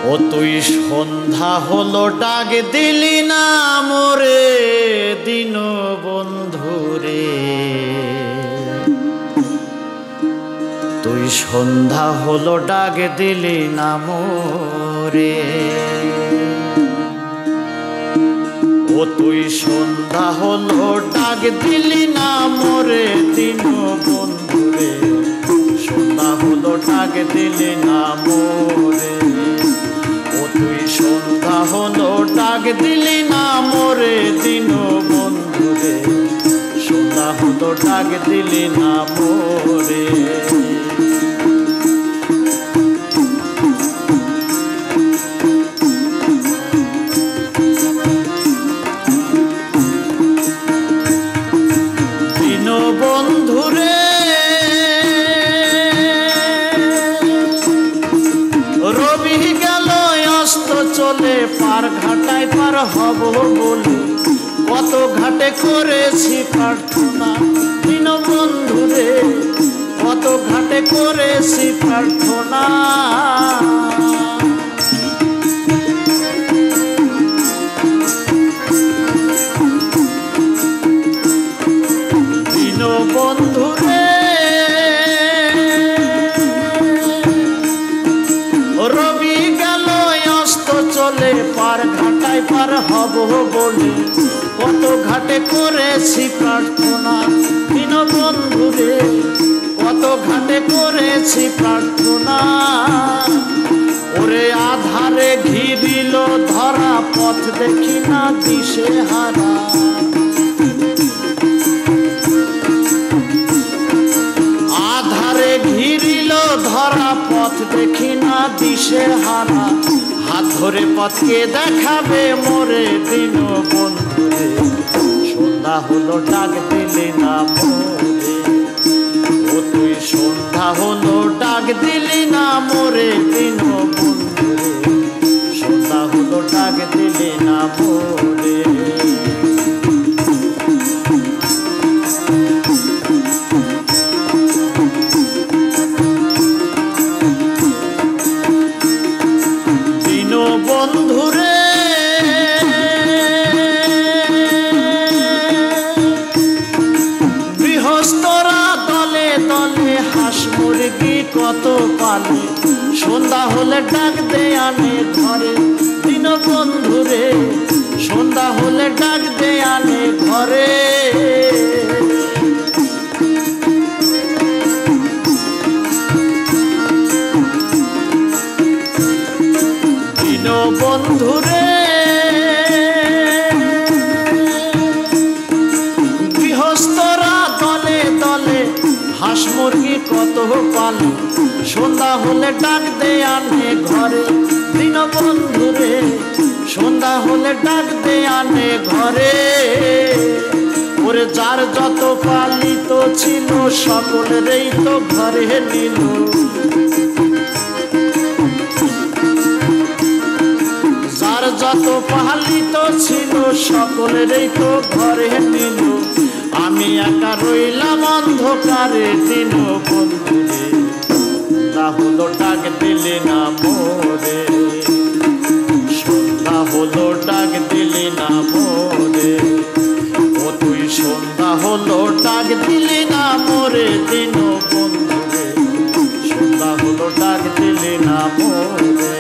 ও তুই সন্ধ্যা হলো ডাক দিলি না মোরে দিন বন্ধুরে, তুই সন্ধ্যা হলো ডাক দিলি না মোরে। ও তুই সন্ধ্যা হলো ডাক দিলি না মোরে দিন বন্ধুরে, সন্ধ্যা হলো ডাক দিলি না মোরে। ও তুই সন্ধ্যা হলো ডাক দিলি না মোরে দিন বন্ধুরে, সন্ধ্যা হলো ডাক দিলি না মোরে। বন্ধুরে রবি গেল অস্ত চলে, পার ঘাটায় পার হব বলে কত ঘাটে করেছি প্রার্থনা। দিন বন্ধুরে কত ঘাটে করেছি প্রার্থনা। বন্ধুরে রবি গেল অস্ত চলে, পার ঘাটায় পার হব বলে কত ঘাটে করেছি প্রার্থনা। দিন বন্ধুরে কত ঘাটে করেছি প্রার্থনা। ওরে আধারে ঘিরিল ধরা, পথ দেখি না দিশে হারা। ঘিরিল ধরা, পথ দেখি না দিশে হারা। হাত ধরে পথকে দেখাবে মোরে দিন বন্ধুরে, সন্ধ্যা হলো ডাক দিলি না মোরে। ও তুই সন্ধ্যা হলো ডাক দিলি না মোরে দিন বন্ধুরে, সন্ধ্যা হলো ডাক দিলি না মোরে। বন্ধুরে গৃহস্থরা দলে দলে হাঁস মুরগি কত পালে, সন্ধ্যা হলে ডাক দে আনে ঘরে। দিন বন্ধুরে সন্ধ্যা হলে ডাক দে আনে ঘরে। বন্ধুরে গৃহস্থরা দলে দলে হাঁস মুরগি কত পালে, সন্ধ্যা হলে ডাক দে আনে ঘরে। দিন বন্ধুরে সন্ধ্যা হলে ডাক দে আনে ঘরে। ওরে যার যত পালিত ছিল সকলেরই তো ঘরে নিল। যত পালিত ছিল সকলেরই তো ঘরে নিল। আমি একা রইলাম অন্ধকারে দিন বন্ধুরে, সন্ধ্যা হলো ডাক দিলি না মোরে। সন্ধ্যা হলো ডাক দিলি না মোরে। ও তুই সন্ধ্যা হলো ডাক দিলি না মোরে দিন বন্ধুরে, সন্ধ্যা হলো ডাক দিলি না মোরে।